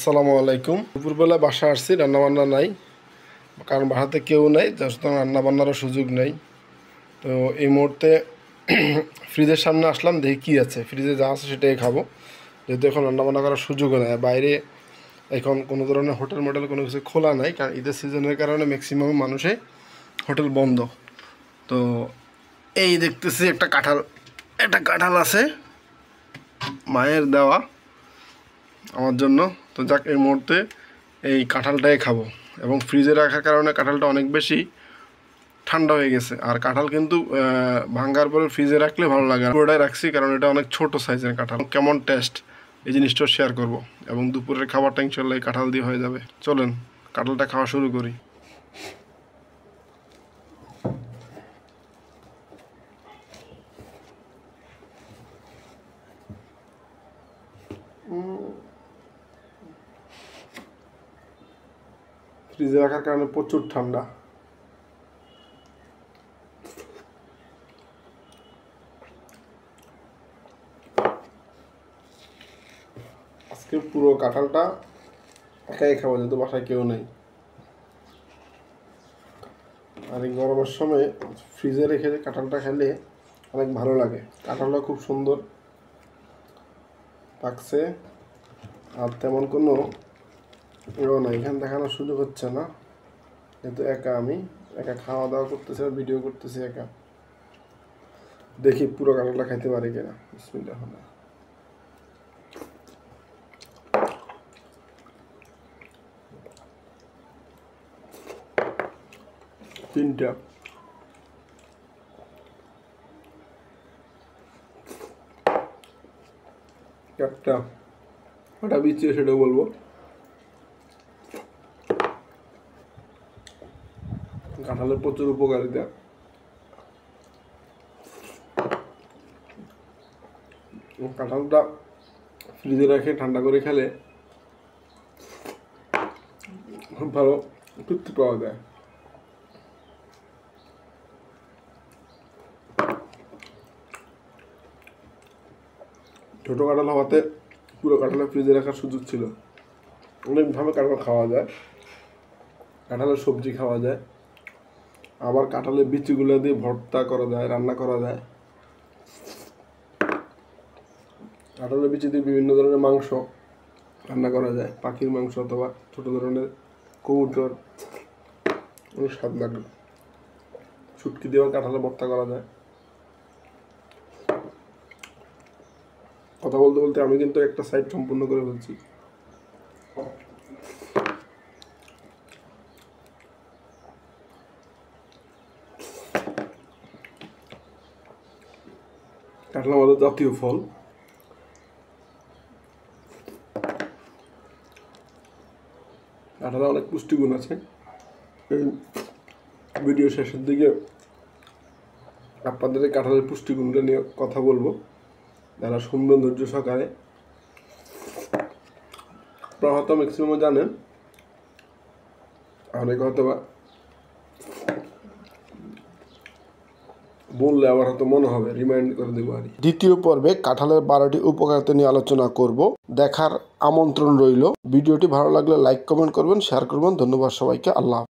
আসসালামু আলাইকুম। দুপুরবেলা বাসা আসছি, রান্নাবান্না নাই, কারণ বাসাতে কেউ নাই, সুতরাং রান্নাবান্নারও সুযোগ নেই। তো এই মুহূর্তে ফ্রিজের সামনে আসলাম, দেখি কী আছে, ফ্রিজে যা আছে সেটাই খাবো, যেহেতু এখন রান্নাবান্না করার সুযোগও নেই। বাইরে এখন কোনো ধরনের হোটেল মোটেল কোনো কিছু খোলা নাই, কারণ ঈদের সিজনের কারণে ম্যাক্সিমাম মানুষে হোটেল বন্ধ। তো এই দেখতেছি একটা কাঁঠাল আছে মায়ের দেওয়া আমার জন্য। তো যাক, এই মুহূর্তে এই কাঁঠালটাই খাবো, এবং ফ্রিজে রাখার কারণে কাঁঠালটা অনেক বেশি ঠান্ডা হয়ে গেছে। আর কাঁঠাল কিন্তু ভাঙ্গার পরে ফ্রিজে রাখলে ভালো লাগে। পুরোটাই রাখছি কারণ এটা অনেক ছোট সাইজের কাঁঠাল। কেমন টেস্ট এই জিনিসটাও শেয়ার করব, এবং দুপুরের খাবারটা ইনশাল্লাহ এই কাঁঠাল দিয়ে হয়ে যাবে। চলেন কাঁঠালটা খাওয়া শুরু করি। ফ্রিজে রাখার কারণে প্রচুর ঠান্ডা। আজকে পুরো কাঁঠালটা একাই খাবো, যেহেতু বাসায় কেউ নেই। আর এই গরমের সময় ফ্রিজে রেখে কাঁঠালটা খেলে অনেক ভালো লাগে। কাঁঠালটা খুব সুন্দর পাকছে, আর তেমন কোনো এও না, এখানে দেখানোর সুযোগ হচ্ছে না, যেহেতু আমি একা খাওয়া দাওয়া করতেছি আর ভিডিও করতেছি একা। দেখি পুরো কাঁঠালটা খাইতে পারি কিনা। বিসমিল্লাহ। তিনটা একটা ওটা বিচিয়ে সেটাও বলবো। কাঁঠালের প্রচুর উপকারিতা। কাঁঠালটা ফ্রিজে রেখে ঠান্ডা করে খেলে খুব ভালো তৃপ্তি পাওয়া যায়। ছোটো কাঁঠাল হওয়াতে পুরো কাঁঠালের ফ্রিজে রাখার সুযোগ ছিল। অনেকভাবে কাঁঠাল খাওয়া যায়, কাঁঠালের সবজি খাওয়া যায়, আবার কাঁঠালের বিচিগুলো দিয়ে ভর্তা করা যায়, রান্না করা যায়। কাঁঠালের বিচি দিয়ে বিভিন্ন ধরনের মাংস রান্না করা যায়, পাখির মাংস অথবা ছোটো ধরনের কবুতর, অনেক স্বাদ লাগে। শুটকি দিয়েও কাঁঠালের ভর্তা করা যায়। কথা বলতে বলতে আমি কিন্তু একটা সাইড সম্পূর্ণ করে ফেলছি। কাঁঠাল আমাদের জাতীয় ফল। কাঁঠালে অনেক পুষ্টিগুণ আছে। এই ভিডিও শেষের দিকে আপনাদের কাঁঠালের পুষ্টিগুণটা নিয়ে কথা বলবো, যারা শুনবেন ধৈর্য সহকারে। আপনারা হয়তো ম্যাক্সিমাম জানেন, অনেকে হয়তো বা বললে আবার হয়তো মনে হবে, রিমাইন্ড করে দেবো। আর দ্বিতীয় পর্বে কাঁঠালের 12টি উপকারিতা নিয়ে আলোচনা করব, দেখার আমন্ত্রণ রইল। ভিডিওটি ভালো লাগলে লাইক কমেন্ট করবেন, শেয়ার করবেন। ধন্যবাদ সবাইকে। আল্লাহ।